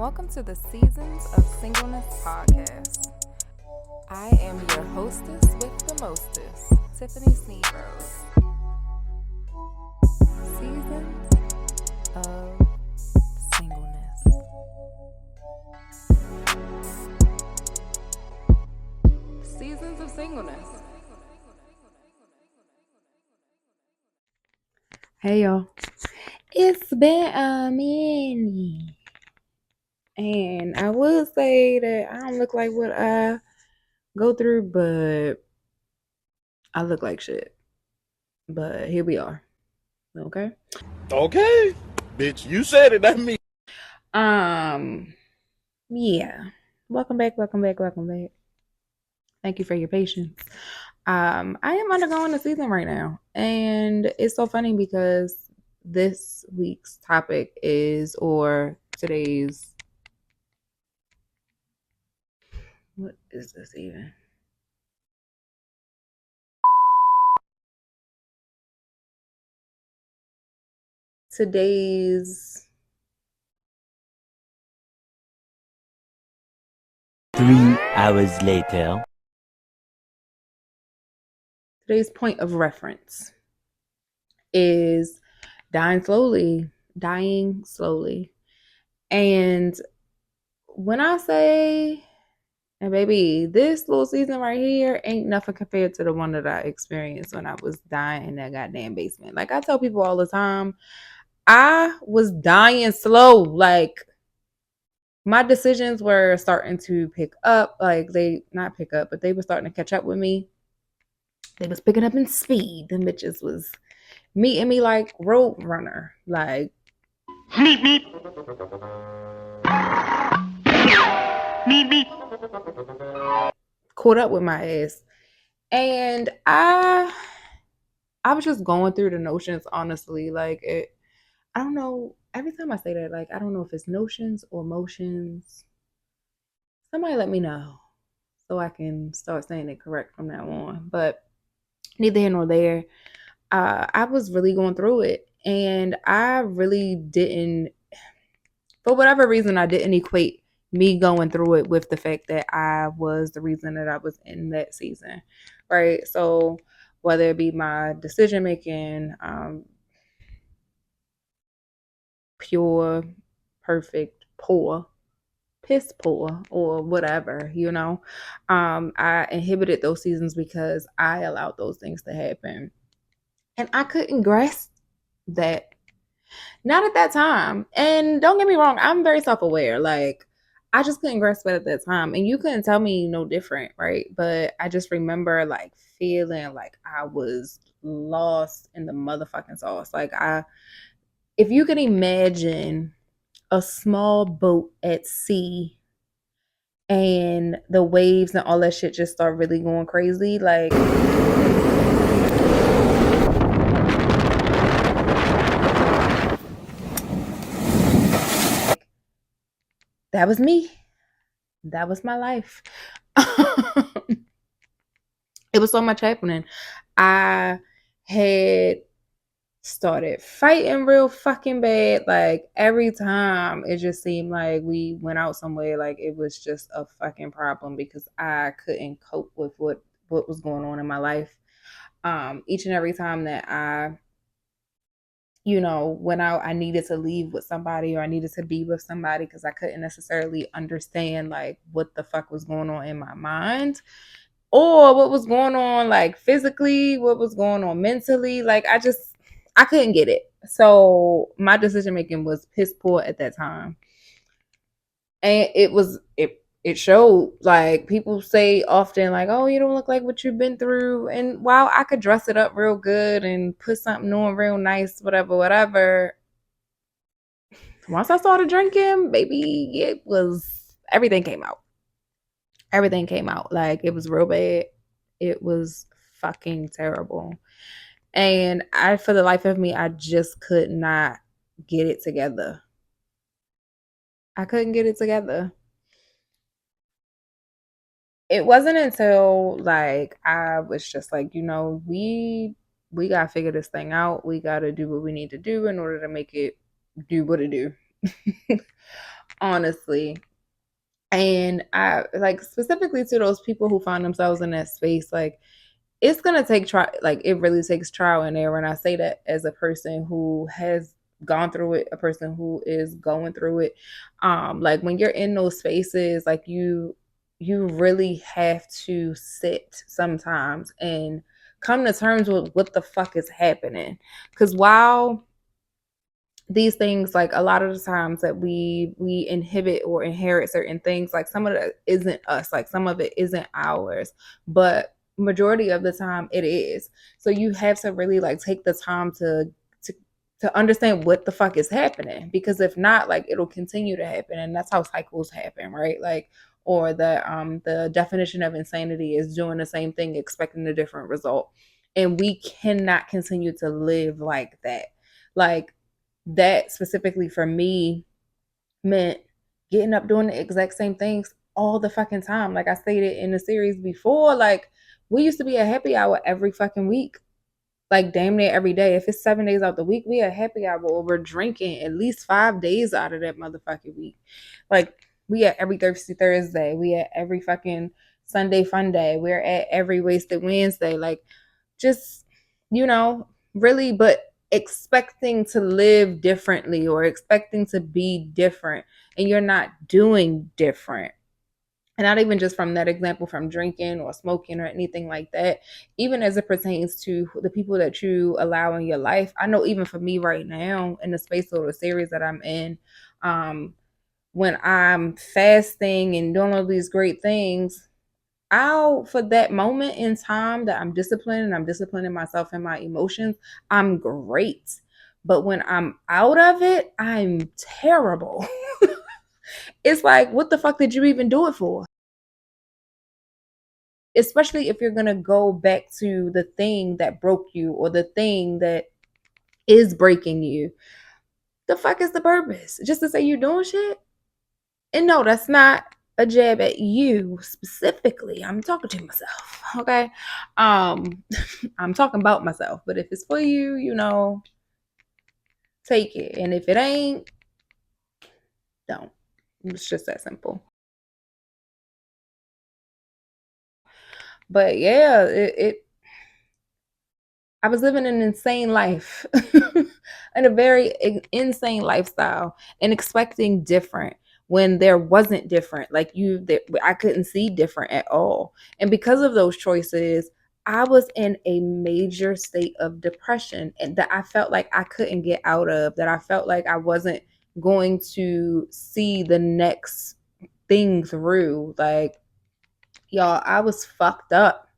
Welcome to the Seasons of Singleness podcast. I am your hostess with the mostest, Tiffany Sneebrose. Seasons of Singleness. Seasons of Singleness. Hey y'all, it's been a minute, and I would say that I don't look like what I go through, but I look like shit. But here we are, okay? Okay, bitch, you said it, not me. Yeah. Welcome back. Thank you for your patience. I am undergoing a season right now, and it's so funny because this week's topic is, or today's, what is this even? Today's 3 hours later. Today's point of reference is dying slowly. And when I say, and baby, this little season right here ain't nothing compared to the one that I experienced when I was dying in that goddamn basement. Like I tell people all the time, I was dying slow. Like my decisions were starting to pick up. Like they not pick up, but they were starting to catch up with me. They was picking up in speed. Them bitches was meeting me like Road Runner. Like Meep meep. Meep meep. caught up with my ass. And I was just going through the notions, honestly. Like I don't know. Every time I say that, like I don't know if it's notions or motions. Somebody let me know so I can start saying it correct from now on. But neither here nor there. I was really going through it, and I really didn't, for whatever reason, I didn't equate me going through it with the fact that I was the reason that I was in that season, right? So whether it be my decision making, pure, perfect, poor, piss poor, or whatever, I inhibited those seasons because I allowed those things to happen, and I couldn't grasp that. Not at that time. And don't get me wrong, I'm very self aware. Like, I just couldn't grasp it at that time. And you couldn't tell me no different, right? But I just remember like feeling like I was lost in the motherfucking sauce. If you can imagine a small boat at sea and the waves and all that shit just start really going crazy, like that was me. That was my life. It was so much happening. I had started fighting real fucking bad. Like every time it just seemed like we went out somewhere, like it was just a fucking problem because I couldn't cope with what was going on in my life. Each and every time that I went out, I needed to leave with somebody or I needed to be with somebody because I couldn't necessarily understand like what the fuck was going on in my mind or what was going on like physically, what was going on mentally. Like I couldn't get it. So my decision making was piss poor at that time. And it showed. Like people say often like, oh, you don't look like what you've been through. And while I could dress it up real good and put something on real nice, whatever, once I started drinking, baby, it was everything came out. Everything came out. Like it was real bad. It was fucking terrible. And for the life of me, I just could not get it together. I couldn't get it together. It wasn't until like I was just like, we gotta figure this thing out. We gotta do what we need to do in order to make it do what it do. honestly. And I like specifically to those people who find themselves in that space, like it's gonna take like it really takes trial and error. And I say that as a person who has gone through it, a person who is going through it. Like when you're in those spaces, like you really have to sit sometimes and come to terms with what the fuck is happening. Because while these things, like a lot of the times that we inhibit or inherit certain things, like some of it isn't us, like some of it isn't ours, but majority of the time it is. So you have to really like take the time to understand what the fuck is happening, because if not, like it'll continue to happen. And that's how cycles happen, right? Like, or the definition of insanity is doing the same thing expecting a different result. And we cannot continue to live like that. Like that specifically for me meant getting up doing the exact same things all the fucking time. Like I stated in the series before, like we used to be a happy hour every fucking week, like damn near every day. If it's 7 days out the week, we a happy hour, or we're drinking at least 5 days out of that motherfucking week. Like we at every Thirsty Thursday, we at every fucking Sunday fun day, we're at every Wasted Wednesday. Like just, really, but expecting to live differently or expecting to be different, and you're not doing different. And not even just from that example from drinking or smoking or anything like that, even as it pertains to the people that you allow in your life. I know even for me right now in the space of the series that I'm in, when I'm fasting and doing all these great things, for that moment in time that I'm disciplined and I'm disciplining myself and my emotions, I'm great. But when I'm out of it, I'm terrible. It's like, what the fuck did you even do it for? Especially if you're going to go back to the thing that broke you or the thing that is breaking you. The fuck is the purpose? Just to say you're doing shit? And no, that's not a jab at you specifically. I'm talking to myself, okay? I'm talking about myself. But if it's for you, take it. And if it ain't, don't. It's just that simple. But yeah, I was living an insane life and a very insane lifestyle and expecting different when there wasn't different. Like I couldn't see different at all. And because of those choices, I was in a major state of depression, and that I felt like I couldn't get out of, that I felt like I wasn't going to see the next thing through. Like, y'all, I was fucked up.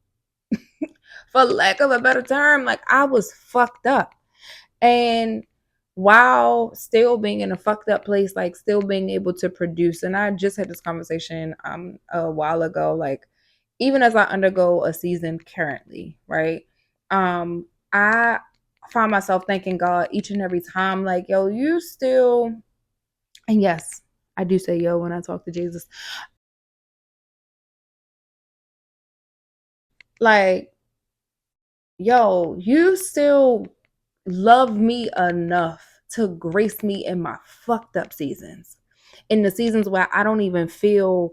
For lack of a better term, like I was fucked up. And while still being in a fucked up place, like still being able to produce, and I just had this conversation a while ago, like even as I undergo a season currently, right? I find myself thanking God each and every time, like, yo, you still, and yes, I do say yo when I talk to Jesus. Like, yo, you still love me enough to grace me in my fucked up seasons, in the seasons where I don't even feel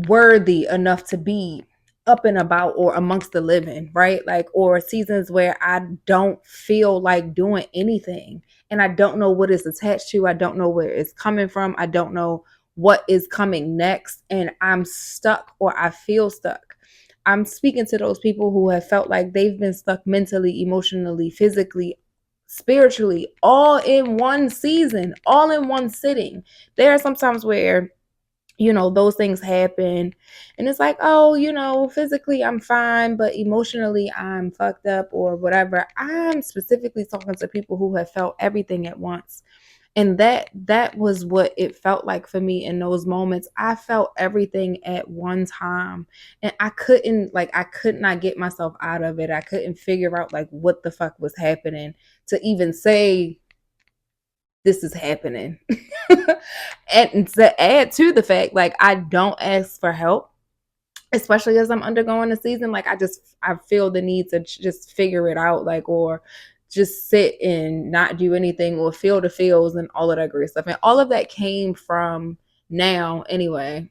worthy enough to be up and about or amongst the living, right? Like, or seasons where I don't feel like doing anything and I don't know what it's attached to. I don't know where it's coming from. I don't know what is coming next. And I'm stuck, or I feel stuck. I'm speaking to those people who have felt like they've been stuck mentally, emotionally, physically, spiritually, all in one season, all in one sitting. There are sometimes where those things happen and it's like, oh, physically I'm fine, but emotionally I'm fucked up or whatever. I'm specifically talking to people who have felt everything at once. And that was what it felt like for me in those moments. I felt everything at one time, and I could not get myself out of it. I couldn't figure out like what the fuck was happening to even say this is happening. And to add to the fact, like, I don't ask for help, especially as I'm undergoing a season. Like, I feel the need to just figure it out, like, or just sit and not do anything or feel the feels and all of that great stuff. And all of that came from now anyway,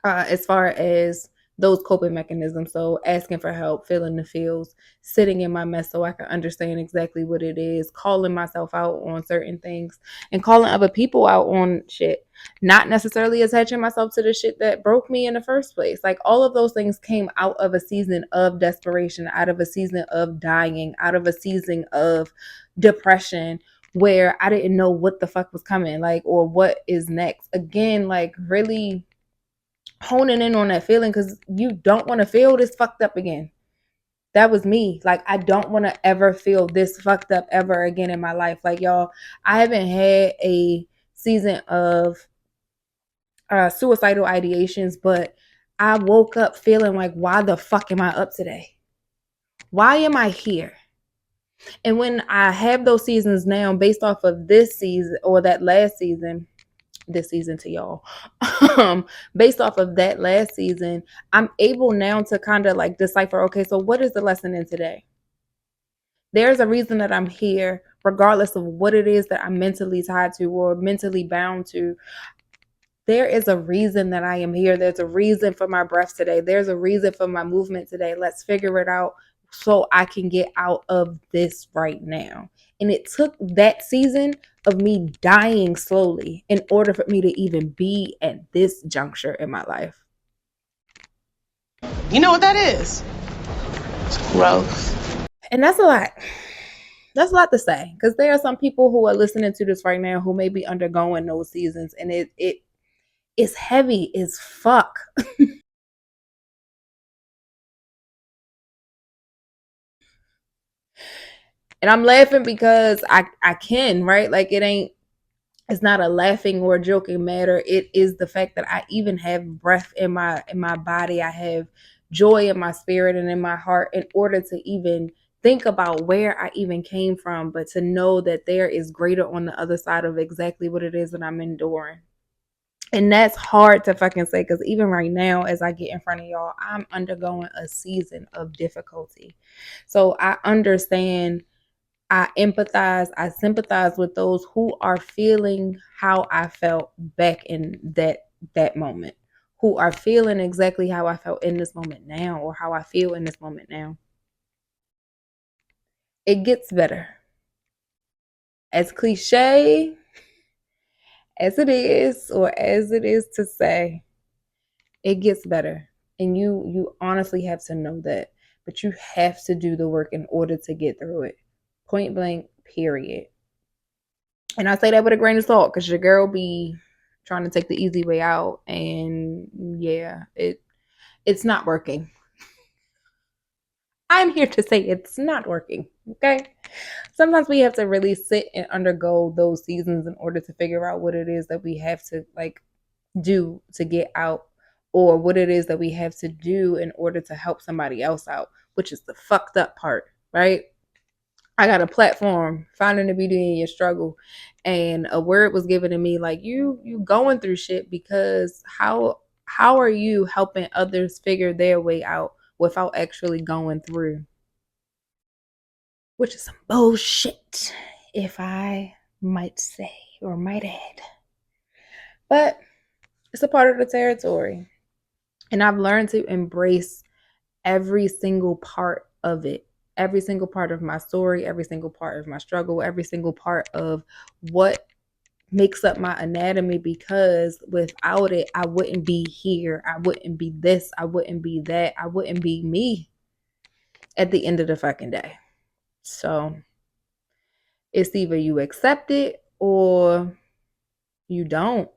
as far as those coping mechanisms. So asking for help, feeling the feels, sitting in my mess so I can understand exactly what it is, calling myself out on certain things and calling other people out on shit, not necessarily attaching myself to the shit that broke me in the first place. Like all of those things came out of a season of desperation, out of a season of dying, out of a season of depression, where I didn't know what the fuck was coming, like, or what is next. Again, like really honing in on that feeling, because you don't want to feel this fucked up again. That was me. Like, I don't want to ever feel this fucked up ever again in my life. Like, y'all, I haven't had a season of suicidal ideations, but I woke up feeling like, why the fuck am I up today? Why am I here? And when I have those seasons now, based off of this season or that last season, this season to y'all, based off of that last season, I'm able now to kind of like decipher, okay, so what is the lesson in today? There's a reason that I'm here, regardless of what it is that I'm mentally tied to or mentally bound to. There is a reason that I am here. There's a reason for my breath today. There's a reason for my movement today. Let's figure it out so I can get out of this right now. And it took that season of me dying slowly in order for me to even be at this juncture in my life. You know what that is? It's growth. And that's a lot. That's a lot to say, because there are some people who are listening to this right now who may be undergoing those seasons, and it's heavy as fuck. And I'm laughing because I can, right? Like it's not a laughing or a joking matter. It is the fact that I even have breath in my body. I have joy in my spirit and in my heart in order to even think about where I even came from, but to know that there is greater on the other side of exactly what it is that I'm enduring. And that's hard to fucking say, because even right now, as I get in front of y'all, I'm undergoing a season of difficulty. So I understand, I empathize, I sympathize with those who are feeling how I felt back in that moment, who are feeling exactly how I felt in this moment now, or how I feel in this moment now. It gets better. As cliche as it is, or as it is to say, it gets better. And you honestly have to know that. But you have to do the work in order to get through it. Point blank, period. And I say that with a grain of salt, because your girl be trying to take the easy way out. And yeah, it's not working. I'm here to say it's not working. Okay. Sometimes we have to really sit and undergo those seasons in order to figure out what it is that we have to like do to get out, or what it is that we have to do in order to help somebody else out, which is the fucked up part, right? I got a platform, finding the beauty in your struggle, and a word was given to me like, you going through shit because how are you helping others figure their way out without actually going through? Which is some bullshit, if I might say, or might add. But it's a part of the territory. And I've learned to embrace every single part of it, every single part of my story, every single part of my struggle, every single part of what makes up my anatomy, because without it, I wouldn't be here. I wouldn't be this. I wouldn't be that. I wouldn't be me at the end of the fucking day. So it's either you accept it or you don't.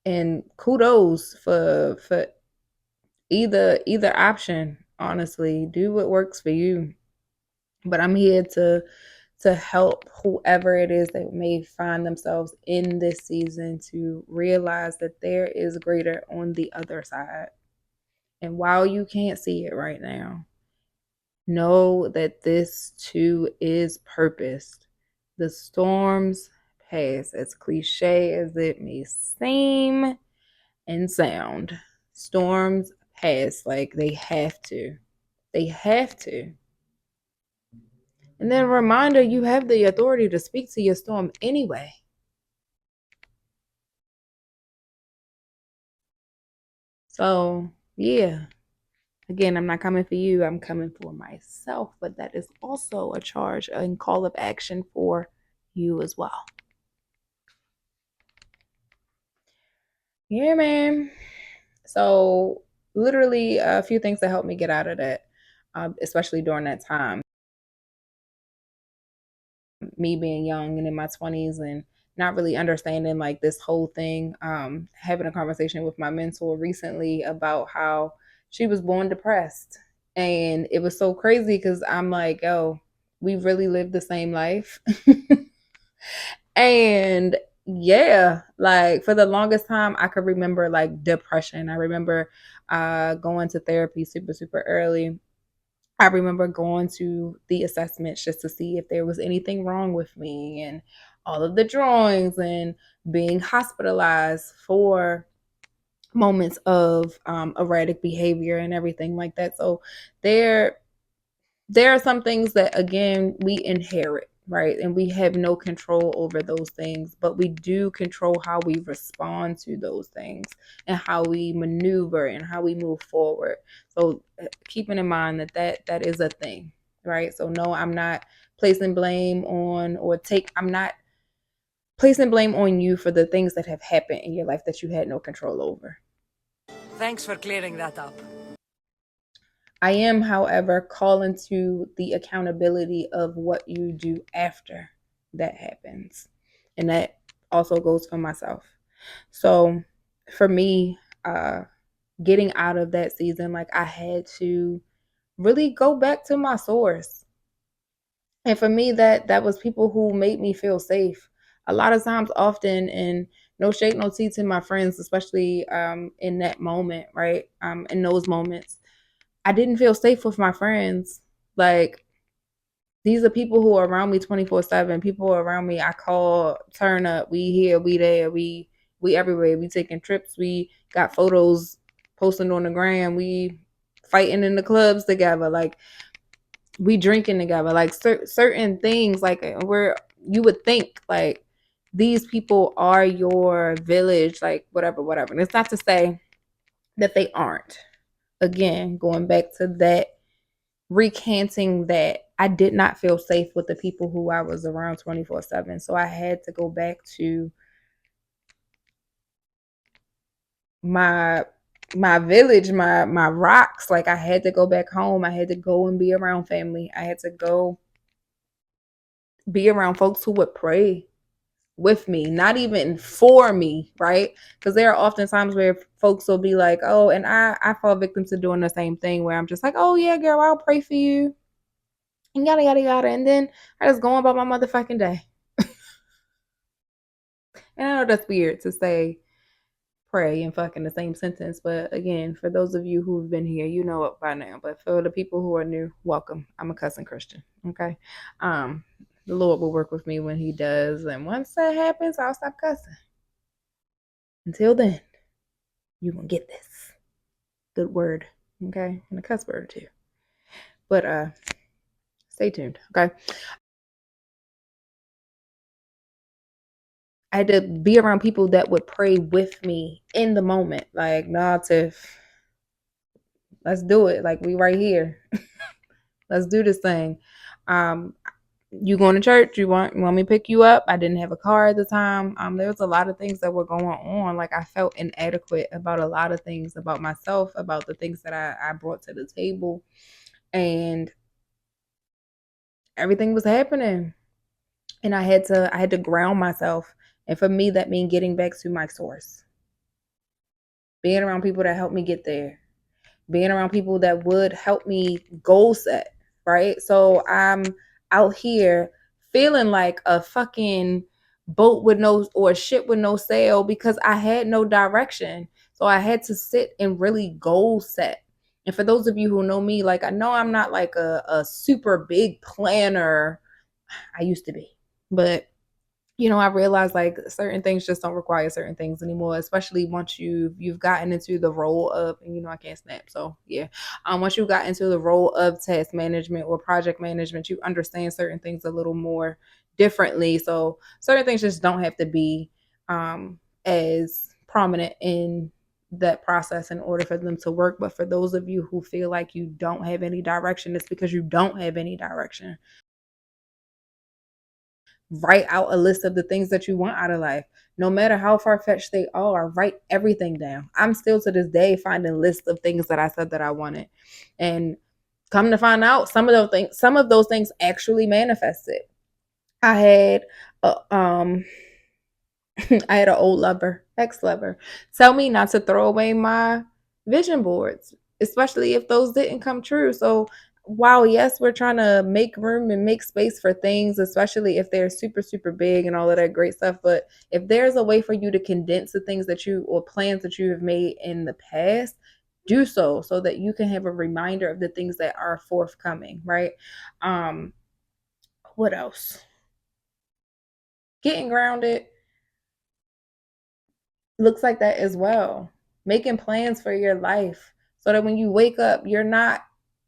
And kudos for either option. Honestly, do what works for you. But I'm here to help whoever it is that may find themselves in this season to realize that there is greater on the other side. And while you can't see it right now, know that this too is purposed. The storms pass, as cliche as it may seem and sound. Storms pass. Like they have to. They have to. And then a reminder, you have the authority to speak to your storm anyway. So, yeah. Again, I'm not coming for you. I'm coming for myself. But that is also a charge and call of action for you as well. Yeah, man. So, literally a few things that helped me get out of that, especially during that time. Me being young and in my 20s and not really understanding like this whole thing. Having a conversation with my mentor recently about how she was born depressed. And it was so crazy because I'm like, oh, we really lived the same life. And yeah, like for the longest time, I could remember like depression. I remember going to therapy super, super early. I remember going to the assessments just to see if there was anything wrong with me and all of the drawings and being hospitalized for moments of erratic behavior and everything like that. So there are some things that again we inherit, right? And we have no control over those things, but we do control how we respond to those things and how we maneuver and how we move forward. So keeping in mind that is a thing, right? So no, I'm not placing blame on I'm not placing blame on you for the things that have happened in your life that you had no control over. Thanks for clearing that up. I am, however, calling to the accountability of what you do after that happens. And that also goes for myself. So for me, getting out of that season, like I had to really go back to my source. And for me, that was people who made me feel safe. A lot of times, often, and no shade, no tea to my friends, especially in that moment, right? In those moments I didn't feel safe with my friends. Like, these are people who are around me 24/7. People around me I call, turn up, we here, we there, we everywhere. We taking trips, we got photos posting on the gram, we fighting in the clubs together, like we drinking together, like certain things, like where you would think like these people are your village, like whatever. And it's not to say that they aren't. Again, going back to that, recanting that I did not feel safe with the people who I was around 24/7. So I had to go back to my village, my rocks. Like I had to go back home. I had to go and be around family. I had to go be around folks who would pray with me, not even for me, right? Because there are often times where folks will be like, oh, and I fall victim to doing the same thing where I'm just like, oh yeah, girl, I'll pray for you. And yada yada yada. And then I just go about my motherfucking day. And I know that's weird to say pray and fuck in the same sentence, but again, for those of you who've been here, you know it by now. But for the people who are new, welcome. I'm a cussing Christian. Okay. The Lord will work with me when he does, and once that happens, I'll stop cussing. Until then, you gonna get this good word, okay, and a cuss word or two. But stay tuned, okay. I had to be around people that would pray with me in the moment. Like, nah, Tiff, let's do it. Like, we right here. Let's do this thing. You going to church? You want me to pick you up? I didn't have a car at the time. There was a lot of things that were going on. Like I felt inadequate about a lot of things, about myself, about the things that I brought to the table, and everything was happening. And I had to ground myself. And for me, that means getting back to my source, being around people that helped me get there, being around people that would help me goal set, right? So I'm out here feeling like a fucking boat with no, or ship with no sail, because I had no direction. So I had to sit and really goal set. And for those of you who know me, like I know I'm not like a super big planner. I used to be, but I realized like certain things just don't require certain things anymore, especially once you've gotten into the role of, and I can't snap. So yeah. Once you got into the role of task management or project management, you understand certain things a little more differently. So certain things just don't have to be as prominent in that process in order for them to work. But for those of you who feel like you don't have any direction, it's because you don't have any direction. Write out a list of the things that you want out of life, no matter how far-fetched they are. Write everything down. I'm still to this day finding lists of things that I said that I wanted, and come to find out, some of those things actually manifested. I had I had an old lover, ex-lover, tell me not to throw away my vision boards, especially if those didn't come true. So while yes, we're trying to make room and make space for things, especially if they're super, super big and all of that great stuff. But if there's a way for you to condense the things that you or plans that you have made in the past, do so that you can have a reminder of the things that are forthcoming, right? What else? Getting grounded looks like that as well. Making plans for your life so that when you wake up, you're not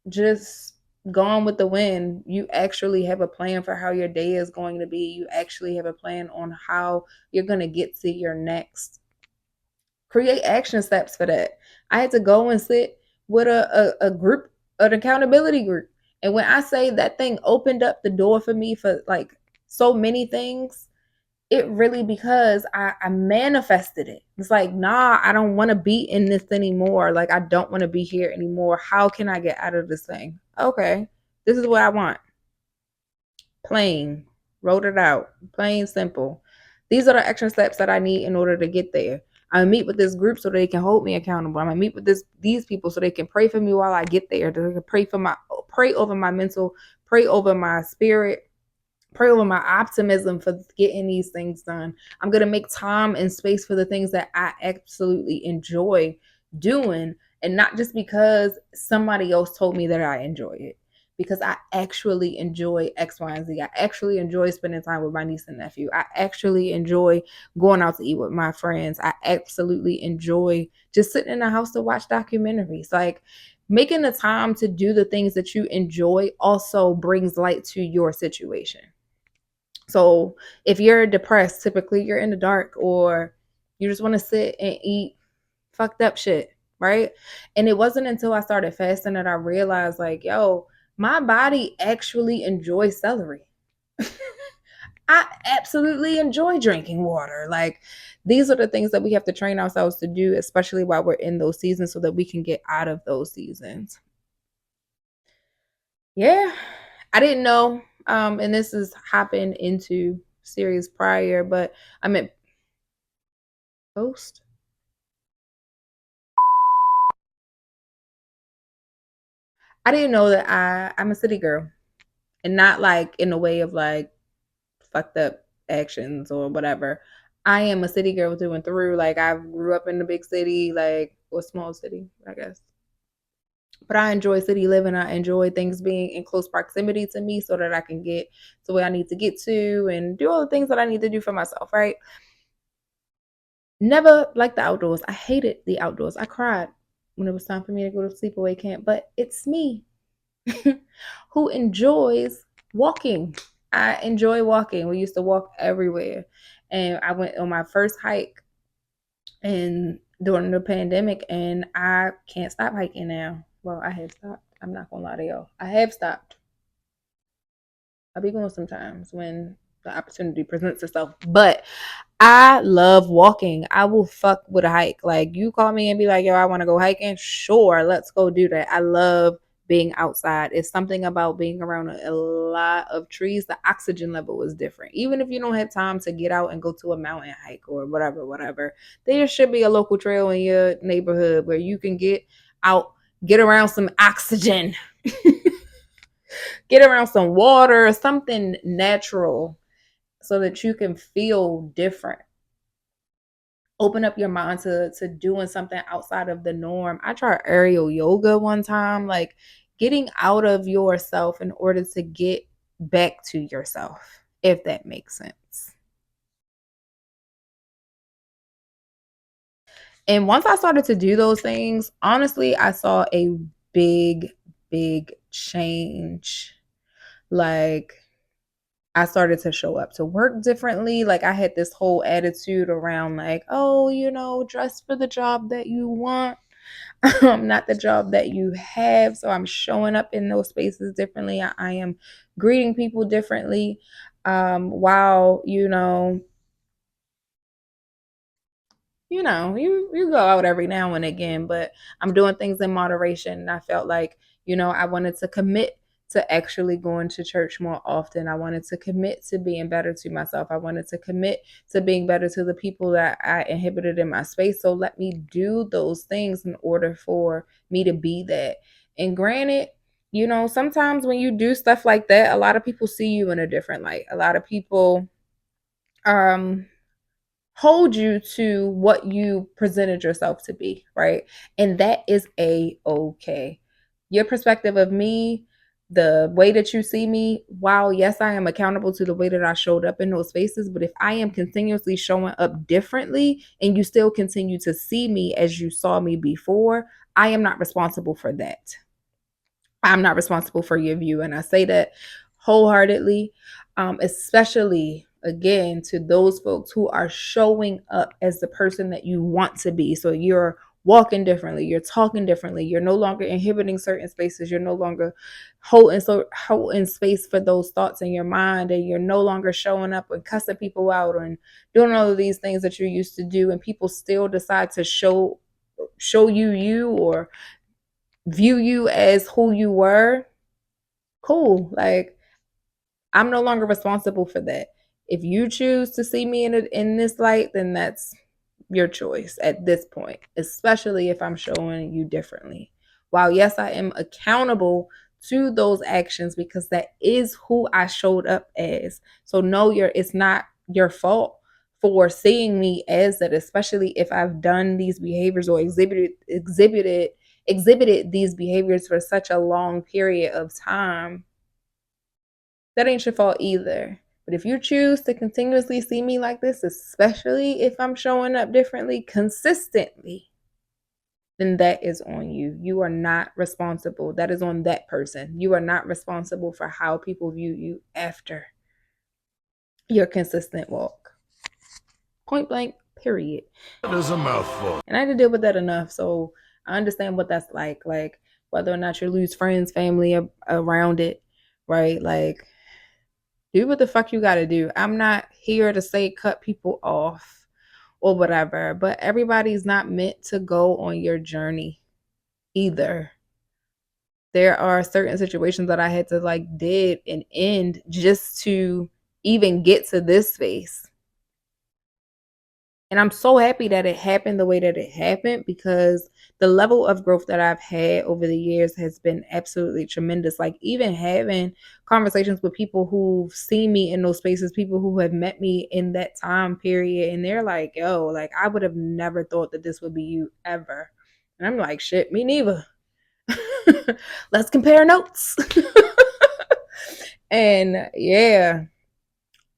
just gone with the wind. You actually have a plan for how your day is going to be. You actually have a plan on how you're going to get to your next. Create action steps for that. I had to go and sit with a group, an accountability group. And when I say that thing opened up the door for me for like so many things, it really, because I manifested it. It's like, nah, I don't want to be in this anymore. Like, I don't want to be here anymore. How can I get out of this thing? Okay, this is what I want. Plain, wrote it out, plain simple. These are the extra steps that I need in order to get there. I meet with this group so they can hold me accountable. I'm gonna meet with these people so they can pray for me while I get there. They can pray over my mental, pray over my spirit, pray over my optimism for getting these things done. I'm going to make time and space for the things that I absolutely enjoy doing, and not just because somebody else told me that I enjoy it, because I actually enjoy X, Y, and Z. I actually enjoy spending time with my niece and nephew. I actually enjoy going out to eat with my friends. I absolutely enjoy just sitting in the house to watch documentaries. Like, making the time to do the things that you enjoy also brings light to your situation. So if you're depressed, typically you're in the dark, or you just want to sit and eat fucked up shit, right? And it wasn't until I started fasting that I realized, like, yo, my body actually enjoys celery. I absolutely enjoy drinking water. Like, these are the things that we have to train ourselves to do, especially while we're in those seasons, so that we can get out of those seasons. Yeah, I didn't know. And this has happened into series prior, but I meant post. I didn't know that I'm a city girl, and not like in a way of like fucked up actions or whatever. I am a city girl through and through. Like, I grew up in a big city, like, or small city, I guess. But I enjoy city living. I enjoy things being in close proximity to me so that I can get to where I need to get to and do all the things that I need to do for myself, right? Never liked the outdoors. I hated the outdoors. I cried when it was time for me to go to sleepaway camp. But it's me who enjoys walking. I enjoy walking. We used to walk everywhere. And I went on my first hike and during the pandemic, and I can't stop hiking now. Well, I have stopped. I'm not gonna lie to y'all. I have stopped. I'll be going sometimes when the opportunity presents itself. But I love walking. I will fuck with a hike. Like, you call me and be like, yo, I want to go hiking. Sure, let's go do that. I love being outside. It's something about being around a lot of trees. The oxygen level is different. Even if you don't have time to get out and go to a mountain hike or whatever, there should be a local trail in your neighborhood where you can get out, get around some oxygen, get around some water, something natural, so that you can feel different. Open up your mind to doing something outside of the norm. I tried aerial yoga one time, like getting out of yourself in order to get back to yourself, if that makes sense. And once I started to do those things, honestly, I saw a big, big change. Like, I started to show up to work differently. Like, I had this whole attitude around, like, oh, dress for the job that you want, not the job that you have. So I'm showing up in those spaces differently. I am greeting people differently. While, you go out every now and again, but I'm doing things in moderation. And I felt like, I wanted to commit to actually going to church more often. I wanted to commit to being better to myself. I wanted to commit to being better to the people that I inhibited in my space. So let me do those things in order for me to be that. And granted, sometimes when you do stuff like that, a lot of people see you in a different light. A lot of people hold you to what you presented yourself to be, right? And that is okay. Your perspective of me, the way that you see me, while yes, I am accountable to the way that I showed up in those spaces, but if I am continuously showing up differently and you still continue to see me as you saw me before, I am not responsible for that. I'm not responsible for your view. And I say that wholeheartedly, especially again to those folks who are showing up as the person that you want to be. So you're walking differently, you're talking differently, you're no longer inhibiting certain spaces, you're no longer holding space for those thoughts in your mind, and you're no longer showing up and cussing people out and doing all of these things that you used to do, and people still decide to show you or view you as who you were. Cool. Like, I'm no longer responsible for that. If you choose to see me in this light, then that's your choice at this point, especially if I'm showing you differently. While yes, I am accountable to those actions because that is who I showed up as. So no, it's not your fault for seeing me as that, especially if I've done these behaviors or exhibited these behaviors for such a long period of time. That ain't your fault either. But if you choose to continuously see me like this, especially if I'm showing up differently consistently, then that is on you. You are not responsible. That is on that person. You are not responsible for how people view you after your consistent walk. Point blank, period. That is a mouthful. And I had to deal with that enough, so I understand what that's like whether or not you lose friends, family around it, right? Like, do what the fuck you gotta do. I'm not here to say cut people off or whatever, but everybody's not meant to go on your journey either. There are certain situations that I had to did and end just to even get to this space. And I'm so happy that it happened the way that it happened, because the level of growth that I've had over the years has been absolutely tremendous. Like, even having conversations with people who've seen me in those spaces, people who have met me in that time period, and they're like, yo, like, I would have never thought that this would be you ever. And I'm like, shit, me neither. Let's compare notes. And yeah,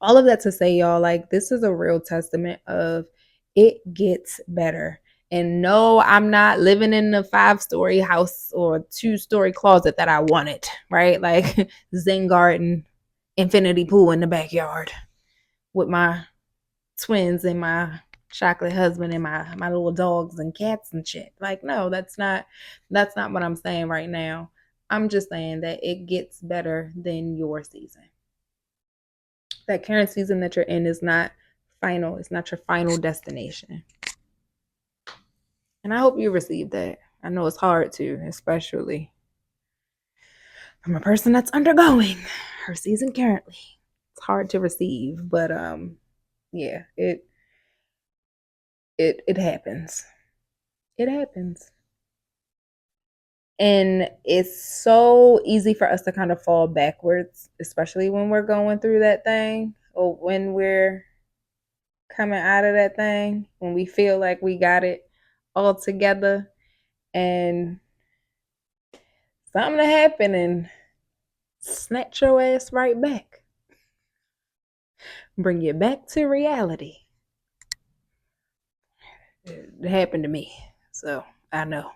all of that to say, y'all, like, this is a real testament of it gets better. And no, I'm not living in a 5-story house or 2-story closet that I wanted, right? Like, Zen garden, infinity pool in the backyard with my twins and my chocolate husband and my little dogs and cats and shit. Like, no, that's not what I'm saying right now. I'm just saying that it gets better than your season. That current season that you're in is not final. It's not your final destination. And I hope you receive that. I know it's hard to, especially from a person that's undergoing her season currently. It's hard to receive, but yeah, it happens. It happens. And it's so easy for us to kind of fall backwards, especially when we're going through that thing or when we're coming out of that thing, when we feel like we got it all together, and something to happen and snatch your ass right back, bring you back to reality. It happened to me, so I know.